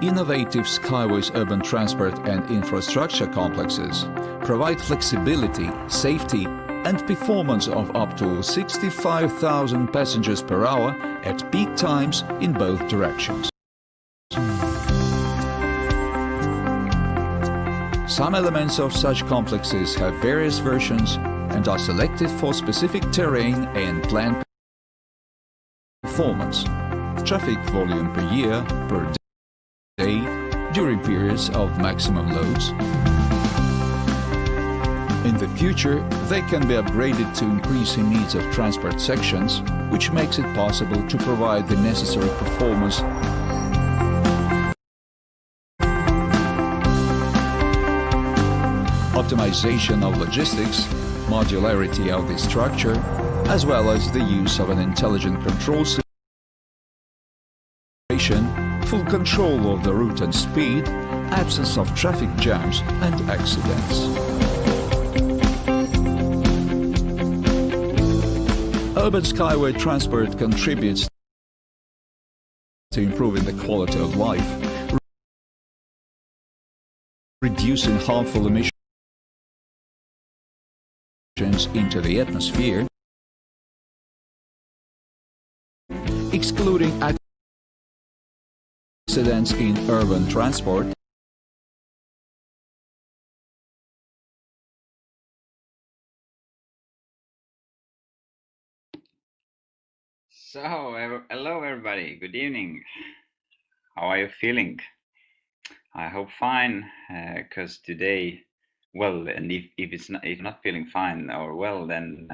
Innovative SkyWay's urban transport and infrastructure complexes provide flexibility, safety, and performance of up to 65,000 passengers per hour at peak times in both directions. Some elements of such complexes have various versions and are selected for specific terrain and planned performance, traffic volume per year, per day, during periods of maximum loads. In the future, they can be upgraded to increasing needs of transport sections, which makes it possible to provide the necessary performance optimization of logistics, modularity of the structure, as well as the use of an intelligent control system, full control of the route and speed, absence of traffic jams and accidents. Urban skyway transport contributes to improving the quality of life, reducing harmful emissions into the atmosphere, excluding accidents in urban transport, Hello everybody, good evening. How are you feeling? I hope fine, because today, well, and if not feeling fine or well, then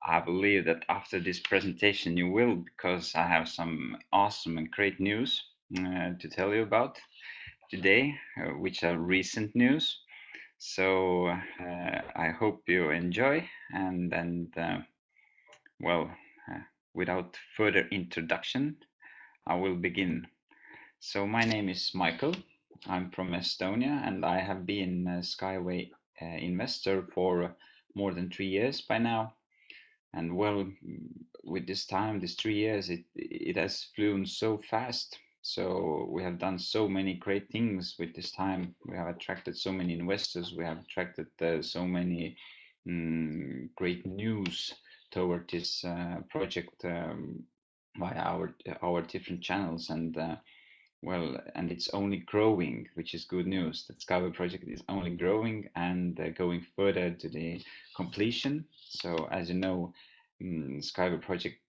I believe that after this presentation you will, because I have some awesome and great news to tell you about today, which are recent news. So I hope you enjoy, and well, without further introduction, I will begin. So my name is Mihkel. I'm from Estonia, and I have been a SkyWay investor for more than 3 years by now. And well, with this time, these 3 years, it has flown so fast. So we have done so many great things with this time. We have attracted so many investors. We have attracted so many great news toward this project via our different channels, and well, and it's only growing, which is good news. The SkyWay project is only growing and going further to the completion. So as you know, SkyWay project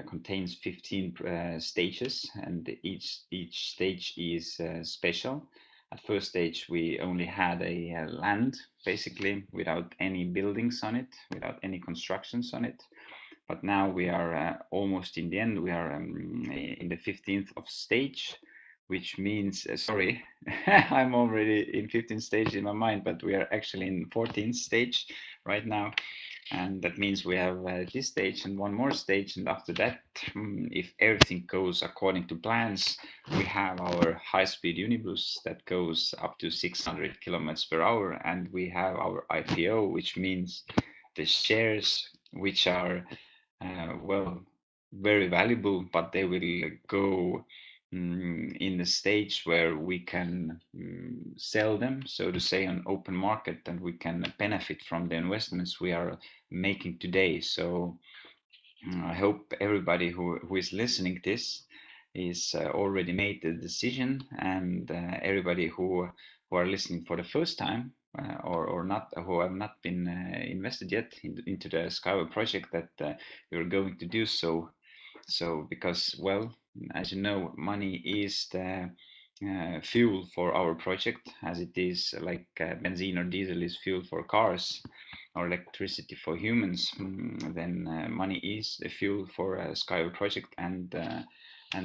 contains 15 stages, and each stage is special. At first stage, we only had a land, basically, without any buildings on it, without any constructions on it. But now we are almost in the end. We are in the 15th of stage, which means, sorry, I'm already in 15th stage in my mind, but we are actually in 14th stage right now. And that means we have this stage and one more stage. And after that, if everything goes according to plans, we have our high-speed unibus that goes up to 600 kilometers per hour. And we have our IPO, which means the shares, which are, well, very valuable, but they will go in the stage where we can sell them, so to say, on open market, and we can benefit from the investments we are making today. So I hope everybody who is listening this is already made the decision, and everybody who are listening for the first time or not, who have not been invested yet into the SkyWay project, that you're going to do so. So because, well, as you know, money is the fuel for our project, as it is like benzene or diesel is fuel for cars, or electricity for humans. Then money is the fuel for a SkyWay project, and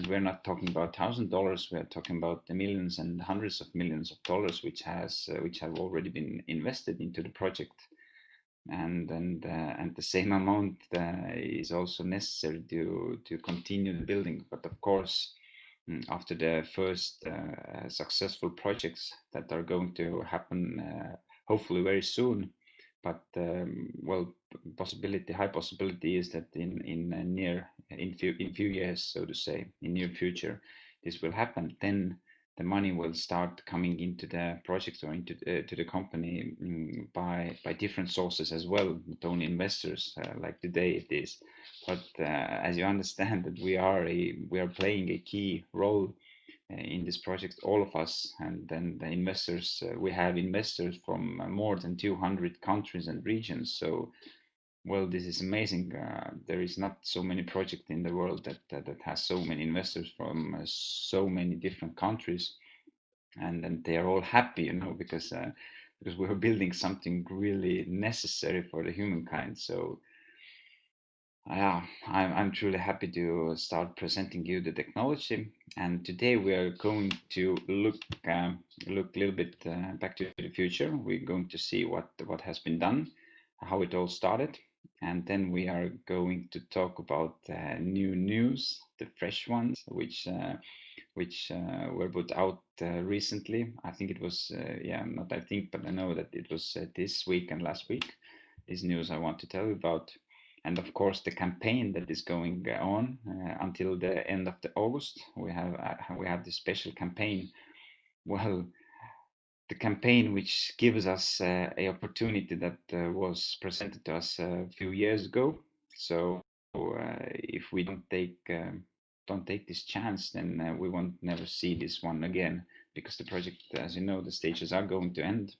we're not talking about $1,000. We're talking about the millions and hundreds of millions of dollars, which have already been invested into the project. And the same amount is also necessary to continue the building. But of course, after the first successful projects that are going to happen, hopefully very soon, but well, high possibility is that in few years, so to say, in near future, this will happen. Then the money will start coming into the project or into to the company by different sources as well, not only investors like today it is, but as you understand that we are playing a key role in this project, all of us, and then the investors. We have investors from more than 200 countries and regions. So well, this is amazing. There is not so many projects in the world that has so many investors from so many different countries, and they are all happy, because we're building something really necessary for the humankind. So yeah, I'm truly happy to start presenting you the technology. And today we are going to look a little bit back to the future. We're going to see what has been done, how it all started, and then we are going to talk about new news, the fresh ones, which were put out recently. I think it was yeah, not I think, but I know that it was this week and last week. This news I want to tell you about, and of course the campaign that is going on until the end of the August. We have this special campaign. Well, the campaign which gives us a opportunity that was presented to us a few years ago. So if we don't take this chance, then we won't never see this one again, because the project, as you know, the stages are going to end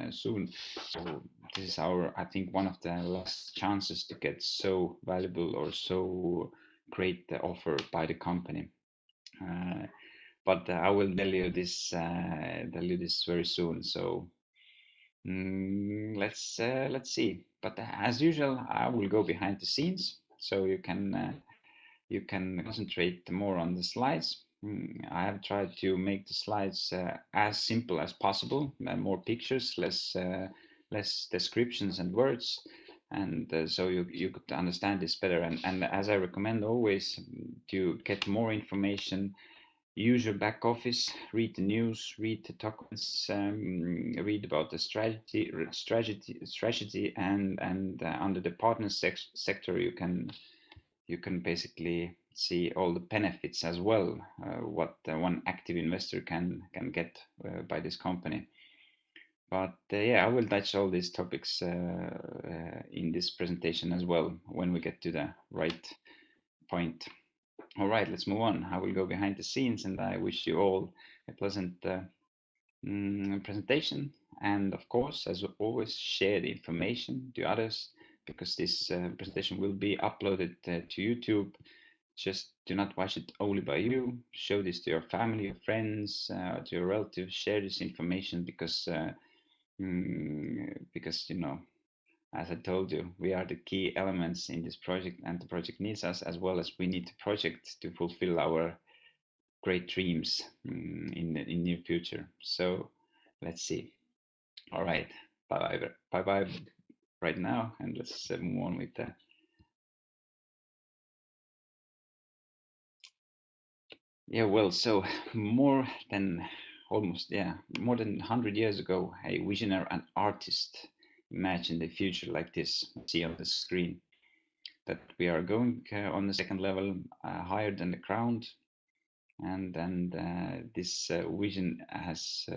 soon. So this is our, I think, one of the last chances to get so valuable or so great offer by the company. Uh, but I will tell you this very soon. So let's see. But as usual, I will go behind the scenes, so you can concentrate more on the slides. I have tried to make the slides as simple as possible, more pictures, less descriptions and words, and so you could understand this better. And as I recommend always, to get more information, use your back office, read the news, read the documents, read about the strategy, and under the partner sector, you can basically see all the benefits as well, what one active investor can get by this company. But yeah, I will touch all these topics in this presentation as well when we get to the right point. All right, let's move on. I will go behind the scenes, and I wish you all a pleasant presentation. And of course, as always, share the information to others, because this presentation will be uploaded to YouTube. Just do not watch it only by you. Show this to your family, your friends, to your relatives. Share this information, because as I told you, we are the key elements in this project, and the project needs us as well as we need the project to fulfill our great dreams in near future. So let's see. All right, bye bye right now, and let's move on with the. Yeah, well, so more than more than 100 years ago, a visionary and artist imagined a future like this. See on the screen that we are going on the second level, higher than the ground, and this vision has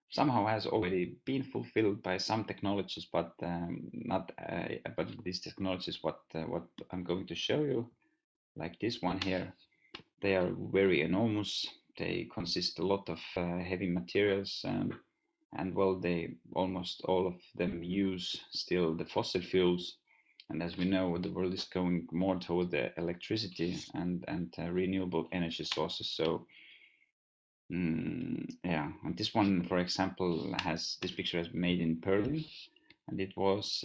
somehow has already been fulfilled by some technologies, but not. But these technologies, what I'm going to show you, like this one here, they are very enormous. They consist a lot of heavy materials, and well, they almost all of them use still the fossil fuels. And as we know, the world is going more toward the electricity and renewable energy sources. So yeah, and this one, for example, this picture has been made in Berlin, and it was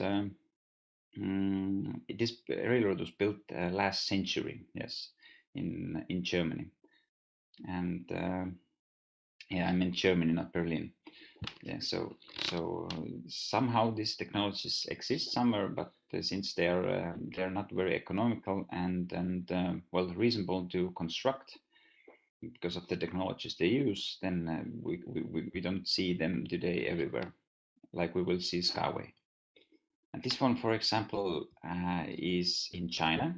this railroad was built last century, yes, in Germany, and yeah, I meant Germany, not Berlin. Yeah, so somehow these technologies exist somewhere, but since they're not very economical and well, reasonable to construct because of the technologies they use, then we don't see them today everywhere, like we will see SkyWay. And this one, for example, is in China.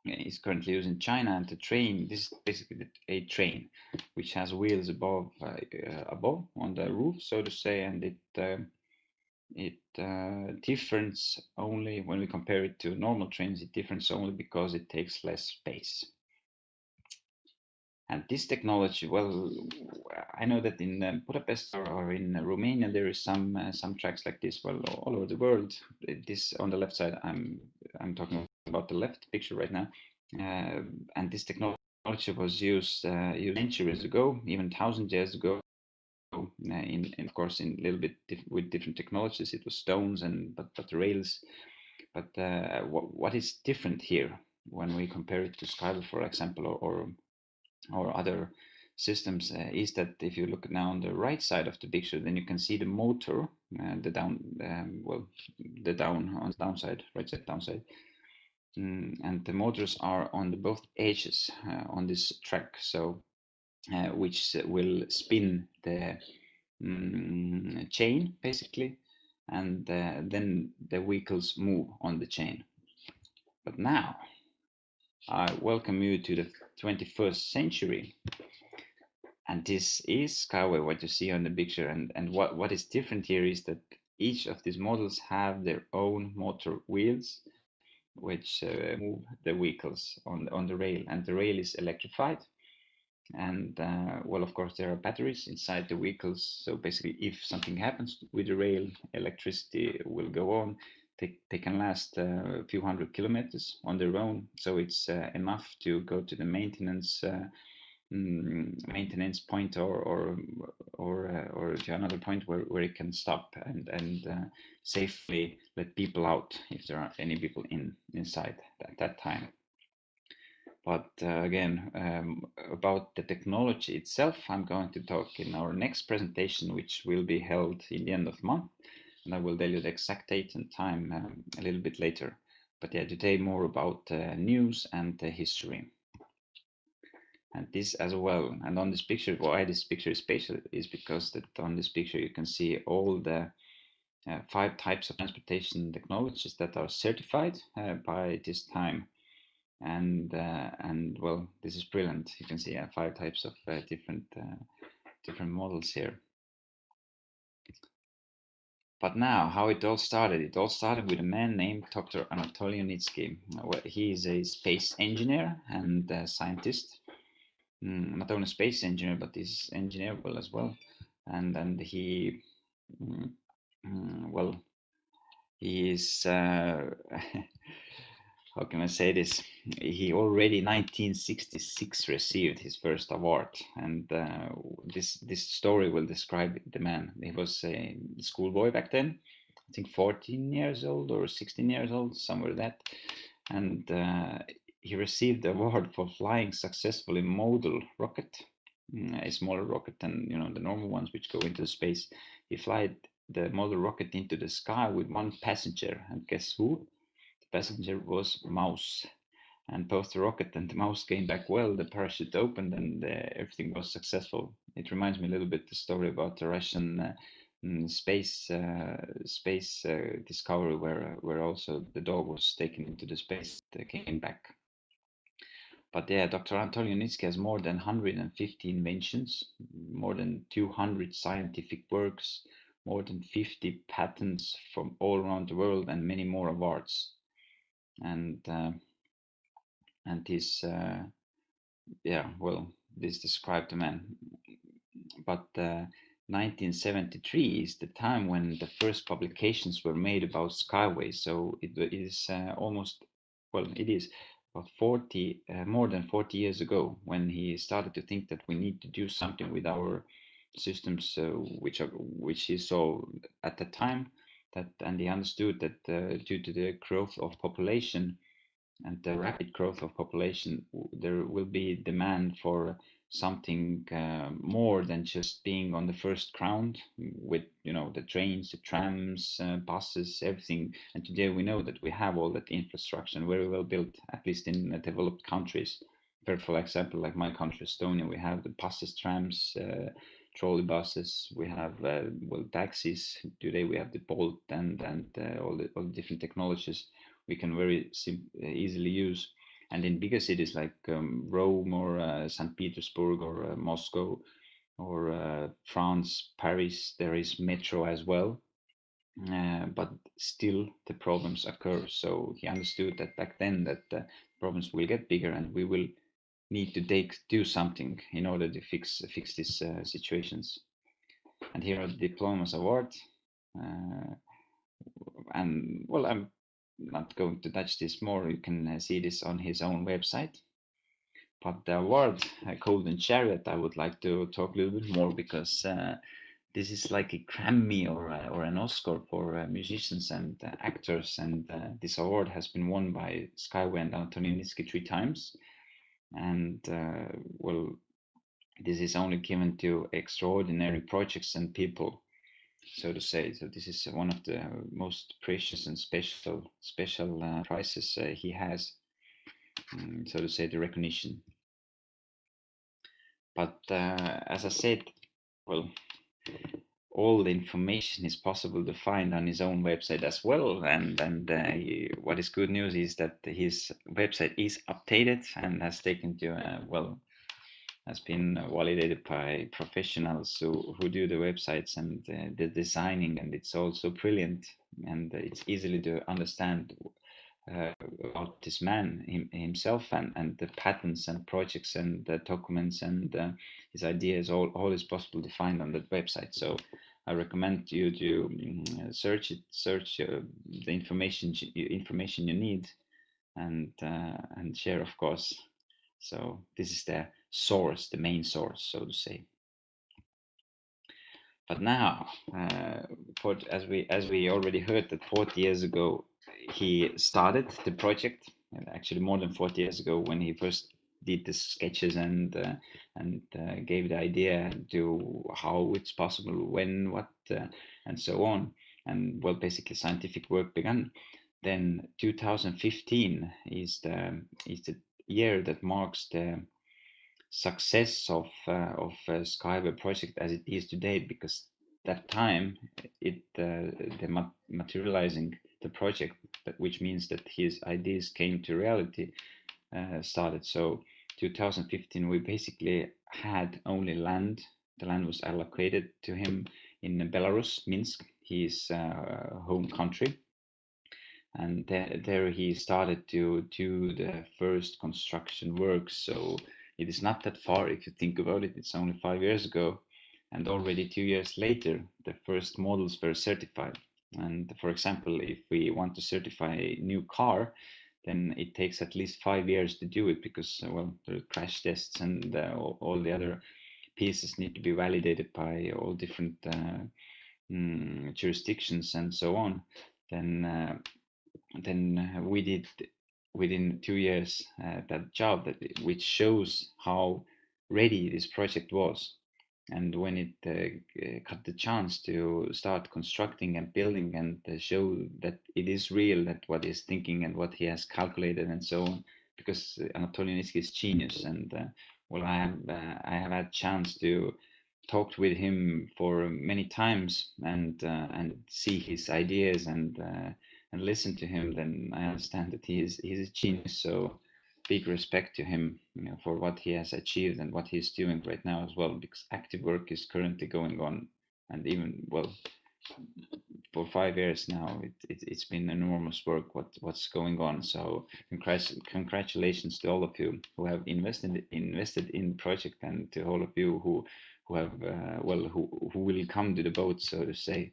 is currently used in China. And the train, this is basically a train which has wheels above on the roof, so to say, and it differs only when we compare it to normal trains. It differs only because it takes less space. And this technology, well, I know that in Budapest or in Romania there is some tracks like this. Well, all over the world. This on the left side, I'm talking about the left picture right now, and this technology was used centuries ago, even 1,000 years ago. Of course, in a little bit with different technologies. It was stones but the rails. But what is different here when we compare it to SkyWay, for example, or other systems, is that if you look now on the right side of the picture, then you can see the motor, the down on the downside, right side downside, and the motors are on the both edges on this track, so which will spin the chain basically, and then the vehicles move on the chain. But now I welcome you to the 21st century, and this is SkyWay, what you see on the picture. And what is different here is that each of these models have their own motor wheels, which move the vehicles on the rail, and the rail is electrified. And well, of course, there are batteries inside the vehicles, so basically if something happens with the rail, electricity will go on. They can last a few hundred kilometers on their own, so it's enough to go to the maintenance point or to another point where it can stop and safely let people out if there are any people inside at that time. But again, about the technology itself, I'm going to talk in our next presentation, which will be held in the end of the month, and I will tell you the exact date and time a little bit later. But yeah, today more about news and history. And this as well. And on this picture, why this picture is special is because that on this picture you can see all the 5 types of transportation technologies that are certified by this time. And well, this is brilliant. You can see 5 types of different models here. But now, how it all started? It all started with a man named Dr. Anatoly Yunitsky. He is a space engineer and a scientist. Not only space engineer, but is engineerable as well. And he, well, he is, how can I say this? He already 1966 received his first award, and this story will describe the man. He was a schoolboy back then, I think 14 years old or 16 years old, somewhere that, and he received the award for flying successfully model rocket, a smaller rocket than the normal ones which go into space. He flied the model rocket into the sky with 1 passenger, and guess who? The passenger was Mouse. And both the rocket and the mouse came back well. The parachute opened and everything was successful. It reminds me a little bit the story about the Russian space discovery, where also the dog was taken into the space that came back. But yeah, Dr. Anatoly Yunitsky has more than 150 inventions, more than 200 scientific works, more than 50 patents from all around the world, and many more awards. And this, yeah, well, this described the man. But 1973 is the time when the first publications were made about SkyWay. So it is almost, well, it is about 40, more than 40 years ago, when he started to think that we need to do something with our systems, which he saw at the time, and he understood that due to the growth of population and the rapid growth of population, there will be demand for something more than just being on the first ground with the trains, the trams, buses, everything. And today we know that we have all that infrastructure very well built, at least in developed countries. For example, like my country, Estonia, we have the buses, trams, trolley buses. We have well, taxis. Today we have the Bolt and all the different technologies we can very easily use. And in bigger cities like Rome or St. Petersburg or Moscow or France, Paris, there is metro as well. But still the problems occur. So he understood that back then that the problems will get bigger and we will need to do something in order to fix these situations. And here are the diplomas award. And well, I'm not going to touch this more. You can see this on his own website. But the award, Golden Chariot, I would like to talk a little bit more because this is like a Grammy or an Oscar for musicians and actors. And this award has been won by SkyWay and Antonin Niski 3 times. And well, this is only given to extraordinary projects and people, so to say. So this is one of the most precious and special prizes he has, so to say, the recognition. But as I said, well, all the information is possible to find on his own website as well. And what is good news is that his website is updated and has taken to well, has been validated by professionals who do the websites and the designing, and it's also brilliant and it's easily to understand about this man himself and the patents and projects and the documents and his ideas. All is possible to find on that website. So I recommend you to search the information you need and share, of course. So this is the source, the main source, so to say. But now, as we already heard, that 40 years ago he started the project. Actually, more than 40 years ago, when he first did the sketches and gave the idea to how it's possible, when, what, and so on. And well, basically, scientific work began. Then 2015 is the year that marks the success of SkyWay project as it is today, because that time the materializing the project, which means that his ideas came to reality, started. So 2015 we basically had only land. The land was allocated to him in Belarus, Minsk, his home country. And there he started to do the first construction works. So it is not that far if you think about it. It's only 5 years ago, and already 2 years later the first models were certified. And for example, if we want to certify a new car, then it takes at least 5 years to do it, because well, the crash tests and all the other pieces need to be validated by all different jurisdictions and so on. Then we did within 2 years that job, which shows how ready this project was. And when it got the chance to start constructing and building and show that it is real, that what he's thinking and what he has calculated and so on, because Anatoly Niski is genius. And well, I have had chance to talk with him for many times and see his ideas and listen to him. Then I understand that he's a genius. So big respect to him, for what he has achieved and what he's doing right now as well, because active work is currently going on. And even, well, for 5 years now, it's been enormous work what's going on. So congratulations to all of you who have invested in the project, and to all of you who have who will come to the boat, so to say,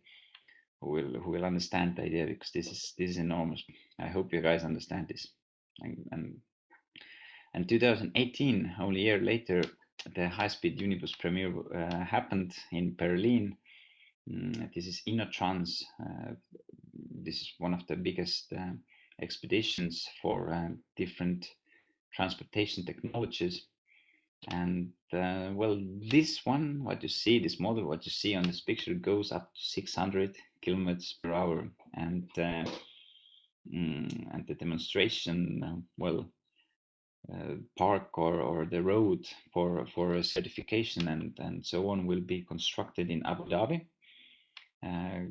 who will understand the idea, because this is enormous. I hope you guys understand this. And 2018, only a year later, the high-speed Unibus premiere happened in Berlin. This is InnoTrans. This is one of the biggest expeditions for different transportation technologies. And well, this one, what you see, this model, what you see on this picture, goes up to 600 kilometers per hour. And the demonstration, park or the road for a certification and so on will be constructed in Abu Dhabi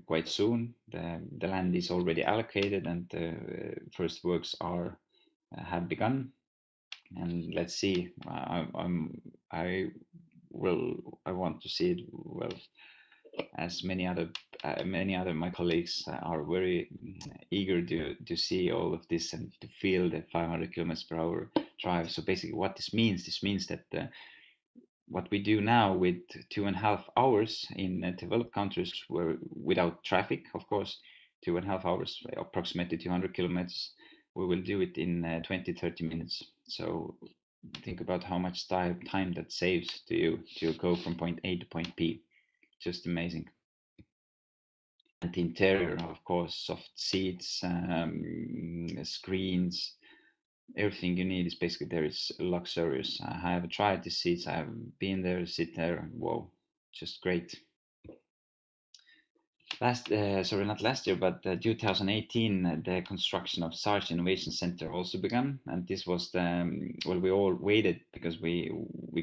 quite soon. The land is already allocated, and the first works have begun. and let's see. I want to see it. Well, as many other my colleagues are very eager to see all of this and to feel the 500 kilometers per hour drive. So basically, what this means that what we do now with 2.5 hours in developed countries, where without traffic, of course, 2.5 hours, approximately 200 kilometers, we will do it in 20-30 minutes. So think about how much time that saves to you to go from point A to point B. Just amazing. And the interior, of course, soft seats, screens, everything you need is basically there. Is luxurious. I have tried the seats. I have been there, sit there. Whoa, just great. Sorry, not last year, but 2018, the construction of Sarge Innovation Center also began, and this was the well, we all waited because we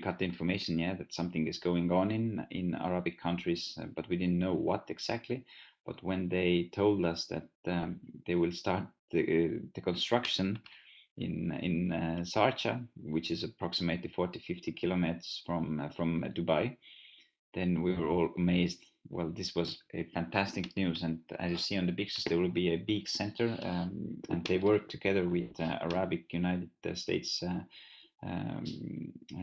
got the information, yeah, that something is going on in Arabic countries, but we didn't know what exactly. But when they told us that they will start the construction in Sharjah, which is approximately 40-50 kilometers from Dubai, then we were all amazed. Well, this was a fantastic news, and as you see on the pictures, there will be a big center, and they work together with Arabic United States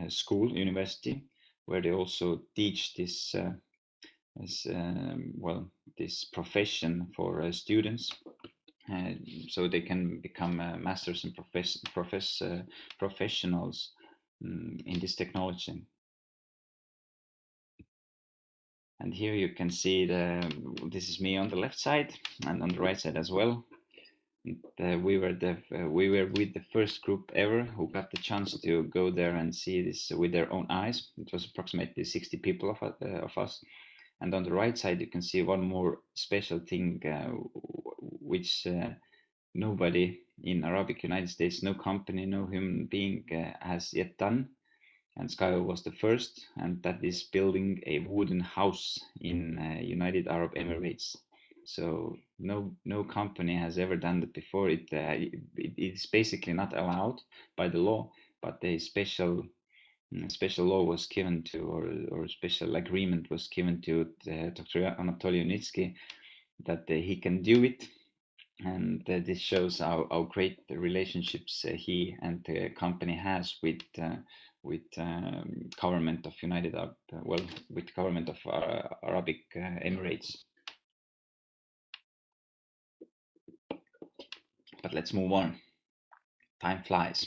school university, where they also teach this profession for students, so they can become masters and professionals in this technology. And here you can see this is me on the left side and on the right side as well. We were with the first group ever who got the chance to go there and see this with their own eyes. It was approximately 60 people of us. And on the right side, you can see one more special thing, which nobody in Arabic United States, no company, no human being has yet done. And SkyWay was the first, and that is building a wooden house in United Arab Emirates. So no company has ever done that before. It's basically not allowed by the law, but a special law was given to, or special agreement was given to Dr. Anatoly Unitsky, that he can do it. And this shows how great the relationships he and the company has with government of United Arab, with government of Arabic Emirates. But let's move on. Time flies.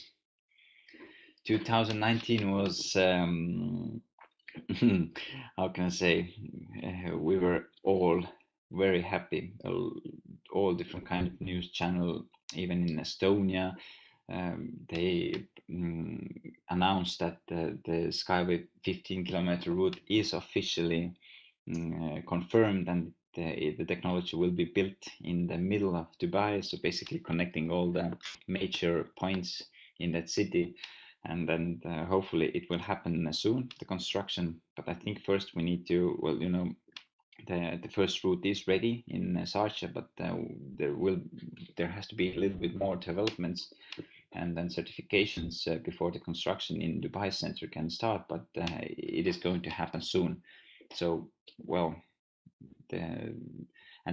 2019 was how can I say? We were all very happy. All different kind of news channel, even in Estonia, they announced that the SkyWay 15-kilometer route is officially confirmed, and the technology will be built in the middle of Dubai, so basically connecting all the major points in that city. And then hopefully it will happen soon, the construction. But I think first we need to, well, you know, the first route is ready in Sharjah, but there has to be a little bit more developments and then certifications before the construction in Dubai Center can start. But it is going to happen soon. So, well, the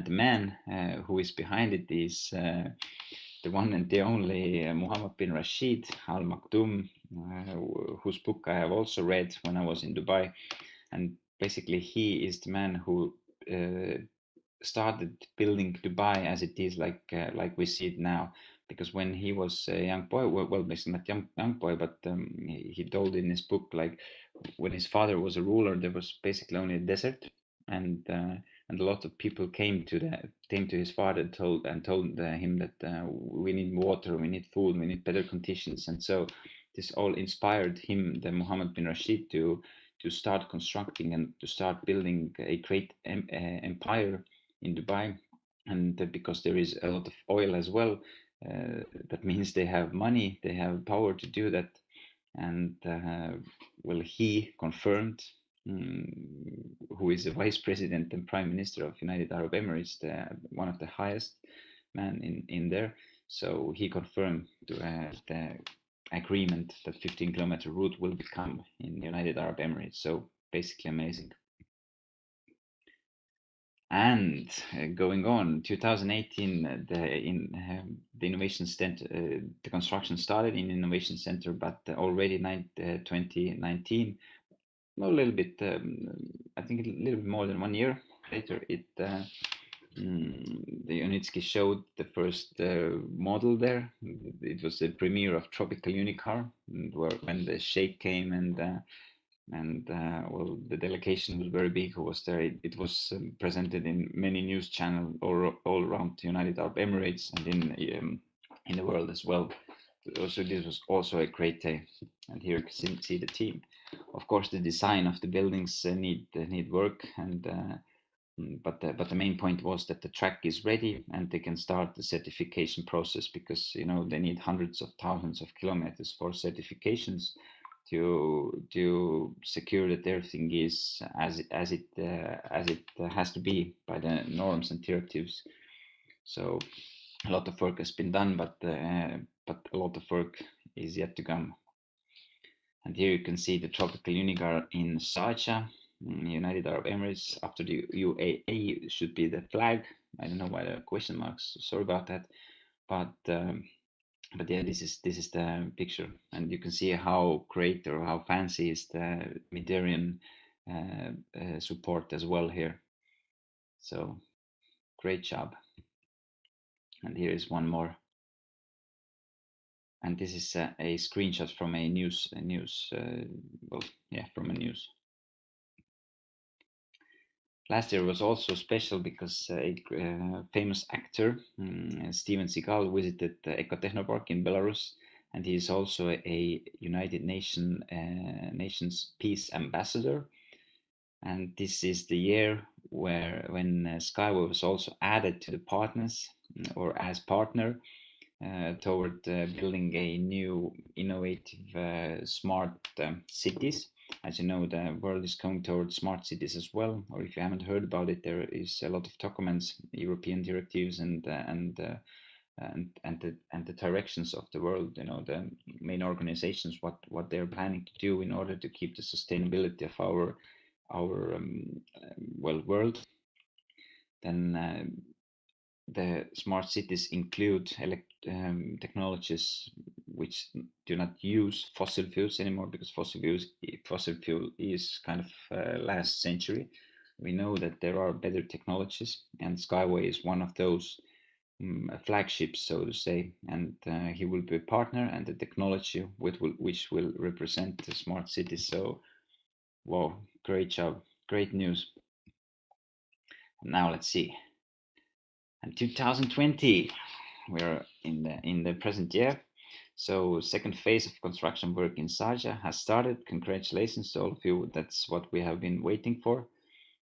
man who is behind it is the one and the only Mohammed bin Rashid Al Maktoum, whose book I have also read when I was in Dubai. And basically, he is the man who started building Dubai as it is, like we see it now. Because when he was a young boy, well, basically not young boy, but he told in his book, like when his father was a ruler, there was basically only a desert, and a lot of people came to his father and told him that we need water, we need food, we need better conditions. And so this all inspired him, the Mohammed bin Rashid, to start constructing and to start building a great empire in Dubai. And because there is a lot of oil as well, that means they have money, they have power to do that. And well, he confirmed, who is the vice president and prime minister of United Arab Emirates, one of the highest man in there. So he confirmed agreement that 15-kilometer route will become in the United Arab Emirates. So basically amazing. And going on, 2018, the innovation center, the construction started in innovation center, but already 2019, a little bit, I think a little bit more than 1 year later, the Unitsky showed the first model there. It was the premiere of Tropical Unicar, when the Sheikh came and well, the delegation was very big who was there. It was presented in many news channels all around the United Arab Emirates and in the world as well. So this was also a great day. And here you can see the team. Of course, the design of the buildings need work, and but the main point was that the track is ready and they can start the certification process, because they need hundreds of thousands of kilometers for certifications to secure that everything is as it has to be by the norms and directives. So a lot of work has been done, but a lot of work is yet to come. And here you can see the Tropical Unicar in Sharjah, United Arab Emirates. After the UAE should be the flag. I don't know why there are question marks. Sorry about that. But yeah, this is the picture, and you can see how great or how fancy is the Midarian support as well here. So great job. And here is one more. And this is a screenshot from a news. From a news. Last year was also special because a famous actor, Steven Seagal, visited the Ecotechnopark in Belarus, and he is also a United Nations Peace Ambassador. And this is the year when SkyWay was also added to the partners, or as partner, toward building a new innovative smart cities. As you know, the world is going towards smart cities as well. Or if you haven't heard about it, there is a lot of documents, European directives, and the directions of the world. The main organizations, what they're planning to do in order to keep the sustainability of our world. Then the smart cities include technologies which do not use fossil fuels anymore, because fossil fuel is kind of last century. We know that there are better technologies, and SkyWay is one of those flagships, so to say, and he will be a partner, and the technology which will represent the smart cities. So, wow, great job, great news. Now let's see. And 2020, we're in the present year. So second phase of construction work in Sharjah has started. Congratulations to all of you. That's what we have been waiting for,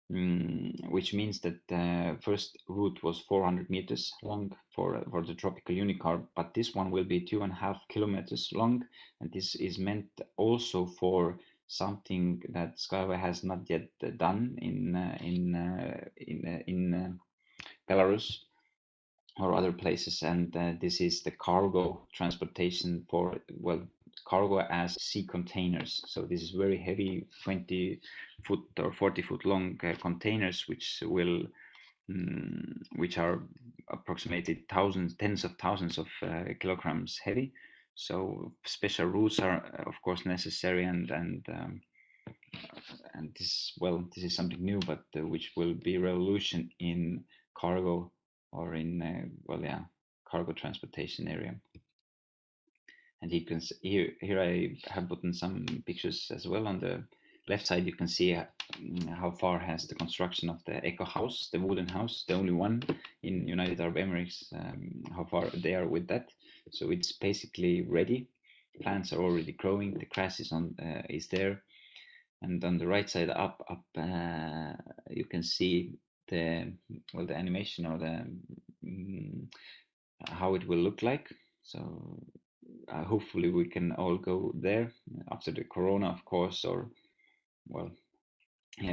which means that the first route was 400 meters long for the Tropical Unicar, but this one will be 2.5 kilometers long, and this is meant also for something that SkyWay has not yet done in Belarus or other places, and this is the cargo transportation for, cargo as sea containers. So this is very heavy 20-foot or 40-foot long containers, which are approximately tens of thousands of kilograms heavy. So special routes are of course necessary, and this is something new, but which will be revolution in cargo, or in cargo transportation area. And you can see here I have put in some pictures as well. On the left side you can see how far has the construction of the Eco House, the wooden house, the only one in United Arab Emirates, how far they are with that. So it's basically ready. Plants are already growing, the grass is there. And on the right side up you can see the animation, or the how it will look like. So hopefully we can all go there after the corona, of course, or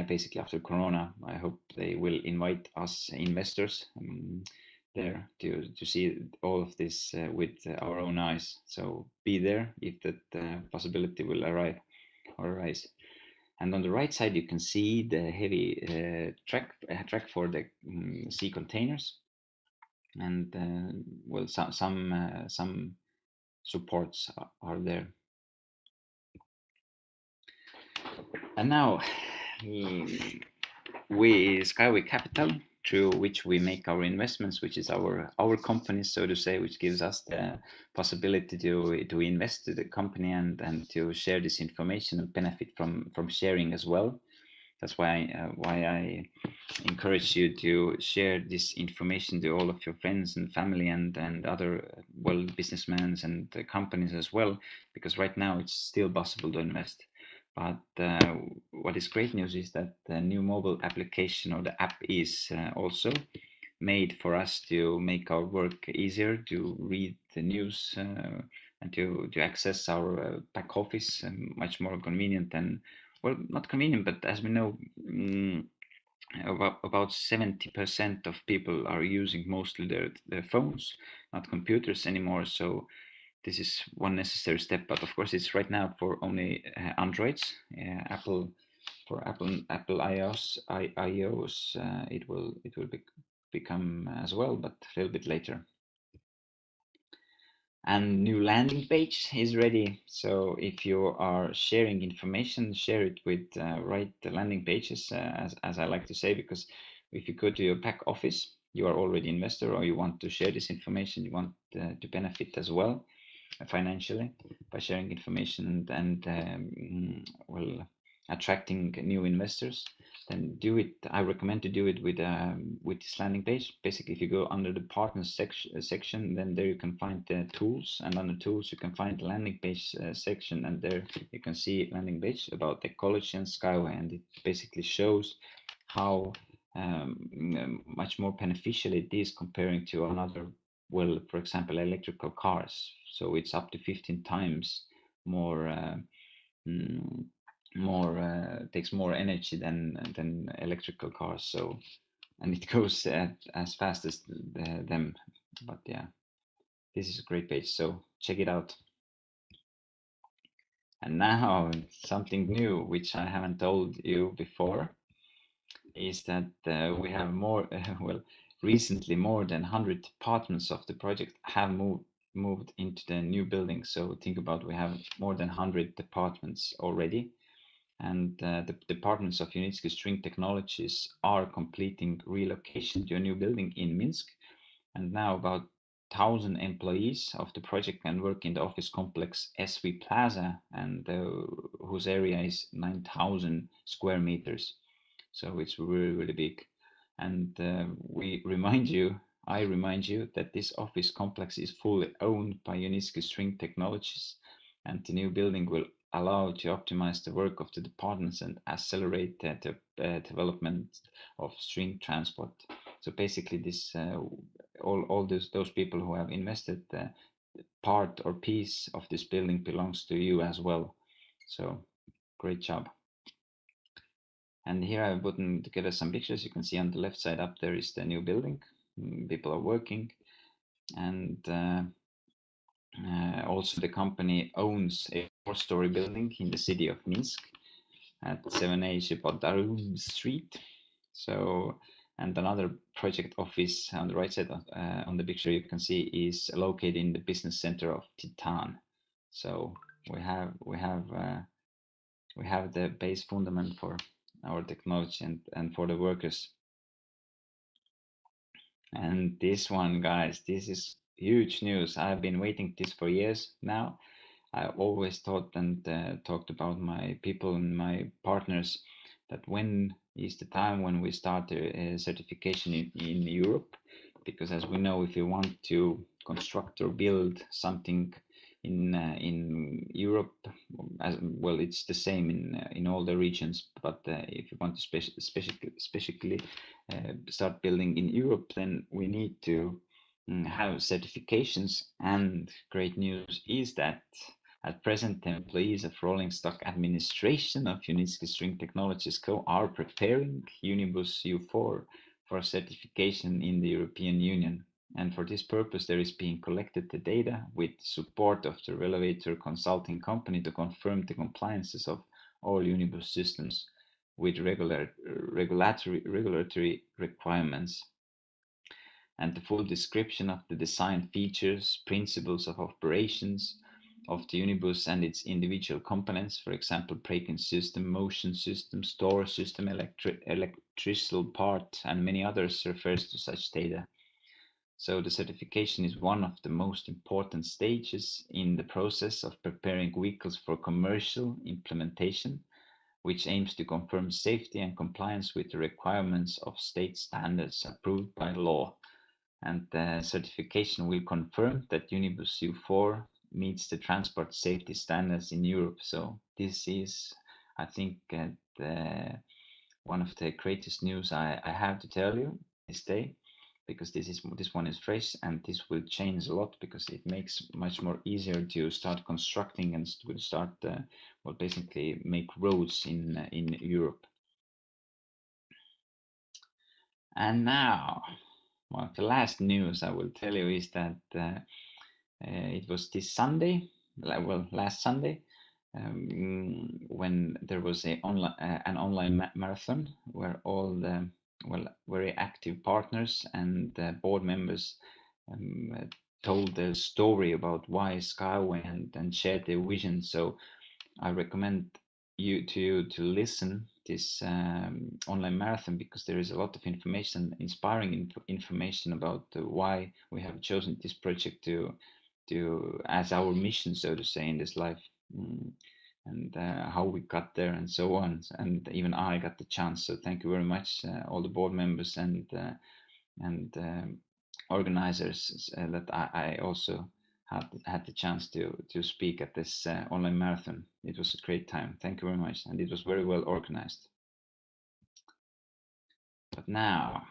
basically after corona. I hope they will invite us investors there to see all of this with our own eyes. So be there if that possibility will arise. And on the right side, you can see the heavy track for the sea containers, and well, some supports are there. And now we SkyWay Capital, through which we make our investments, which is our company, so to say, which gives us the possibility to invest in the company and to share this information and benefit from sharing as well. That's why I encourage you to share this information to all of your friends and family and other businessmen and companies as well, because right now it's still possible to invest. But what is great news is that the new mobile application, or the app, is also made for us to make our work easier, to read the news and to access our back office, much more convenient than, well, not convenient, but as we know, about 70% of people are using mostly their phones, not computers anymore. So this is one necessary step, but of course it's right now for only Androids. Apple iOS, it will become as well, but a little bit later. And new landing page is ready. So if you are sharing information, share it with right landing pages, as I like to say, because if you go to your back office, you are already investor, or you want to share this information, you want to benefit as well financially by sharing information and attracting new investors, then do it. I recommend to do it with this landing page. Basically, if you go under the partners section, then there you can find the tools, and under tools you can find the landing page section, and there you can see landing page about ecology and SkyWay, and it basically shows how much more beneficial it is comparing to another, well, for example, electrical cars. So it's up to 15 times more takes more energy than electrical cars. So, and it goes as fast as them. But yeah, this is a great page, so check it out. And now something new which I haven't told you before is that we have more recently more than 100 departments of the project have moved into the new building. So think about, we have more than 100 departments already, and the departments of Unitsky String Technologies are completing relocation to a new building in Minsk, and now about 1,000 employees of the project can work in the office complex SV Plaza, and whose area is 9,000 square meters. So it's really big. And I remind you that this office complex is fully owned by Unitsky String Technologies, and the new building will allow to optimize the work of the departments and accelerate the development of string transport. So basically, this all those people who have invested part or piece of this building belongs to you as well. So great job. And here I've put together some pictures. You can see on the left side up there is the new building. People are working, and also the company owns a 4-story building in the city of Minsk at 7A Schipok Street. So, and another project office on the right side on the picture you can see is located in the business center of Titan. So we have the base fundament for our technology and for the workers. And this one, guys, this is huge news. I've been waiting this for years now. I always thought and talked about my people and my partners that when is the time when we start a certification in Europe, because as we know, if you want to construct or build something in Europe, as well, it's the same in all the regions. But if you want to specifically start building in Europe, then we need to have certifications. And great news is that at present, the employees of Rolling Stock Administration of Unitsky String Technologies Co. are preparing Unibus U4 for certification in the European Union. And for this purpose, there is being collected the data with support of the relevant consulting company to confirm the compliances of all Unibus systems with regulatory requirements. And the full description of the design features, principles of operations of the Unibus and its individual components, for example, braking system, motion system, store system, electrical part, and many others refers to such data. So the certification is one of the most important stages in the process of preparing vehicles for commercial implementation, which aims to confirm safety and compliance with the requirements of state standards approved by law. And the certification will confirm that Unibus U4 meets the transport safety standards in Europe. So this is, I think, one of the greatest news I have to tell you this day, because this one is fresh, and this will change a lot because it makes much more easier to start constructing and will start well, basically make roads in Europe. And now, well, the last news I will tell you is that it was this Sunday, well, last Sunday, when there was an online marathon where all the very active partners and board members told their story about why SkyWay and shared their vision. So I recommend you to listen this online marathon, because there is a lot of information, inspiring information about why we have chosen this project to as our mission, so to say, in this life, and how we got there and so on. And even I got the chance. So thank you very much, all the board members and organizers, that I also had the chance to speak at this online marathon. It was a great time. Thank you very much, and it was very well organized. But now,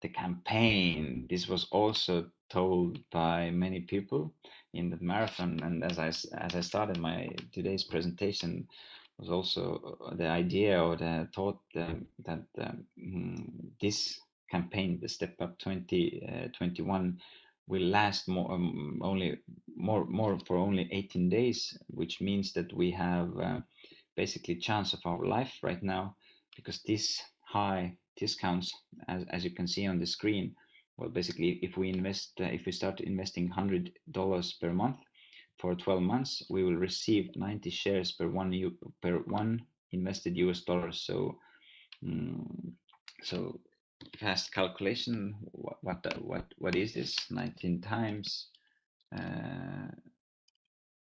the campaign. This was also told by many people in the marathon, and as I started my today's presentation, was also the idea or the thought that this campaign, the Step Up 2021, will last more for only 18 days, which means that we have basically chance of our life right now, because this high discounts, as you can see on the screen, well, basically, if we start investing $100 per month for 12 months, we will receive 90 shares per one invested US dollar. So so fast calculation, what is this? 19 times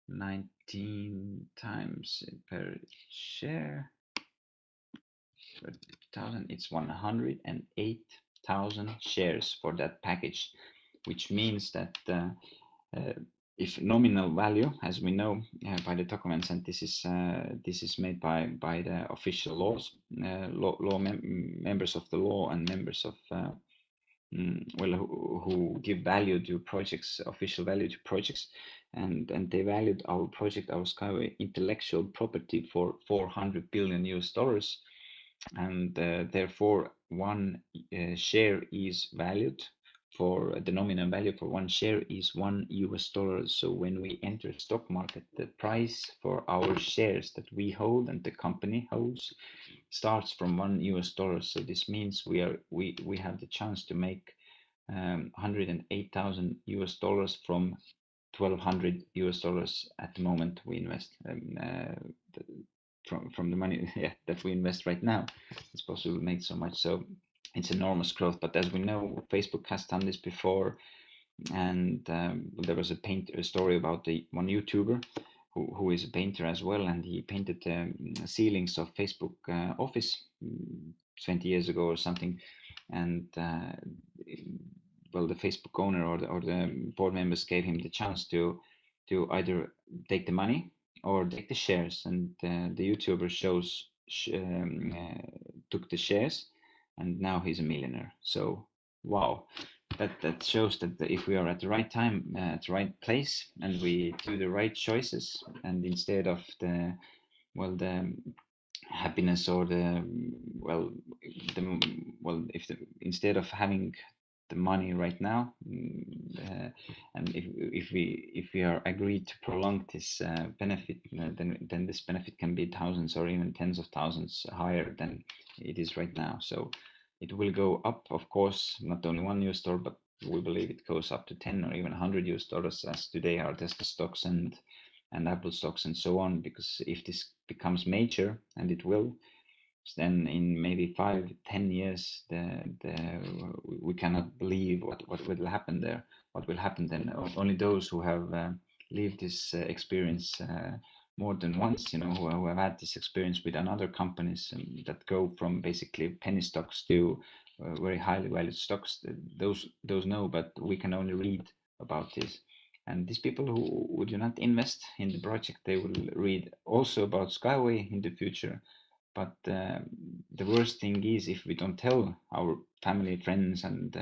19 times per share per 1,000, it's 108,000 shares for that package, which means that if nominal value, as we know by the documents, and this is made by the official laws, members of the law and members of who give value to projects, official value to projects, and they valued our project, our SkyWay intellectual property, for $400 billion US dollars, and therefore one share is valued for the nominal value for one share is $1 US. So when we enter stock market, the price for our shares that we hold and the company holds starts from $1 US. So this means we have the chance to make 108,000 US dollars from $1,200 US dollars at the moment we invest. From the money that we invest right now, it's possible to make so much. So it's enormous growth. But as we know, Facebook has done this before, and there was a story about one YouTuber who is a painter as well, and he painted the ceilings of Facebook office 20 years ago or something, and well, the Facebook owner or the board members gave him the chance to either take the money or take the shares, and the YouTuber took the shares, and now he's a millionaire. So wow, that shows that if we are at the right time, at the right place, and we do the right choices, and instead of the happiness or instead of having the money right now, and if we are agreed to prolong this benefit, then this benefit can be thousands or even tens of thousands higher than it is right now. So it will go up, of course, not only $1, but we believe it goes up to 10 or even $100 as today are Tesla stocks and Apple stocks and so on. Because if this becomes major, and it will, then in maybe 5-10 years, we cannot believe what will happen there. What will happen then? Only those who have lived this experience more than once, who have had this experience with another companies that go from basically penny stocks to very highly valued stocks. Those know, but we can only read about this. And these people who do not invest in the project, they will read also about Skyway in the future. But the worst thing is if we don't tell our family, friends, and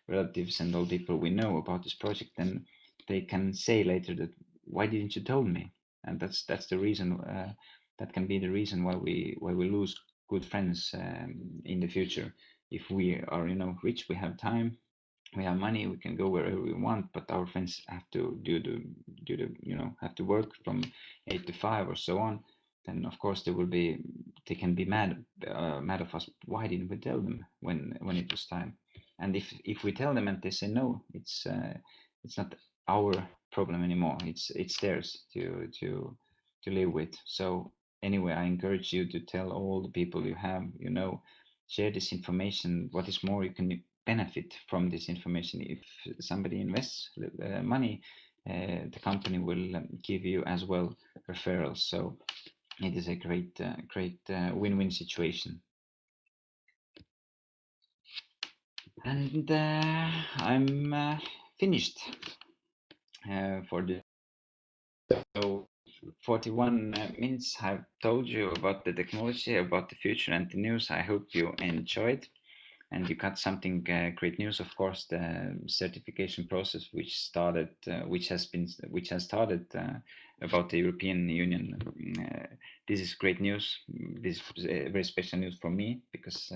relatives and all people we know about this project, then they can say later that, why didn't you tell me? And that's the reason. That can be the reason why we lose good friends in the future. If we are rich, we have time, we have money, we can go wherever we want, but our friends have to have to work from 8 to 5 or so on. Then of course they can be mad of us. Why didn't we tell them when it was time? And if we tell them and they say no, it's not our problem anymore. It's theirs to live with. So anyway, I encourage you to tell all the people you have, share this information. What is more, you can benefit from this information. If somebody invests money, the company will give you as well referrals. So it is a great win-win situation. And I'm finished for the. So 41 minutes I've told you about the technology, about the future and the news. I hope you enjoyed and you got something great news. Of course, the certification process which has started about the European Union. This is great news. This is very special news for me because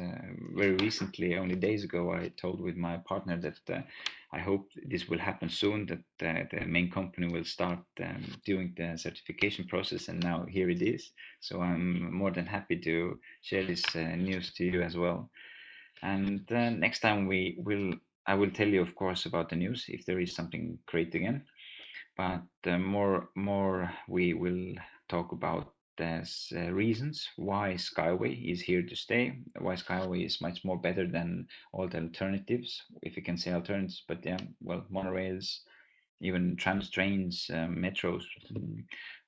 very recently, only days ago, I told with my partner that I hope this will happen soon, that the main company will start doing the certification process, and now here it is. So I'm more than happy to share this news to you as well. And next time I will tell you, of course, about the news if there is something great again. But more we will talk about the reasons why Skyway is here to stay, why Skyway is much more better than all the alternatives, if you can say alternatives. But yeah, well, monorails, even trams, trains, metros,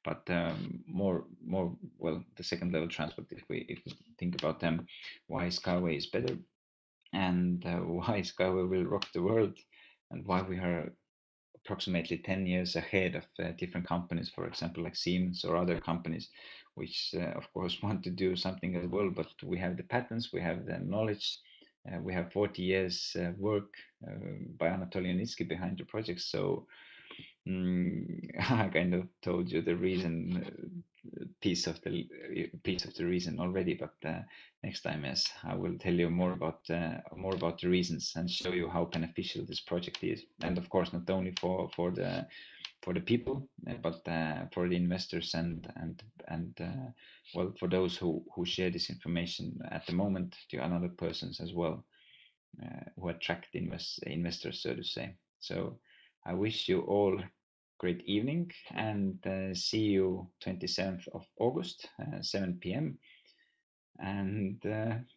but more well, the second level transport. If we think about them, why Skyway is better, and why Skyway will rock the world, and why we are approximately 10 years ahead of different companies, for example, like Siemens or other companies, which of course want to do something as well, but we have the patents, we have the knowledge, we have 40 years work by Anatoly Yunitsky behind the project. So I kind of told you the reason, piece of the reason already, but next time, yes, I will tell you more about the reasons and show you how beneficial this project is, and of course not only for the people, but for the investors and well, for those who share this information at the moment to other persons as well, who attract investors, so to say. So I wish you all great evening, and see you 27th of August, 7 p.m. And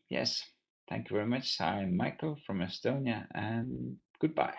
yes, thank you very much. I'm Michael from Estonia, and goodbye.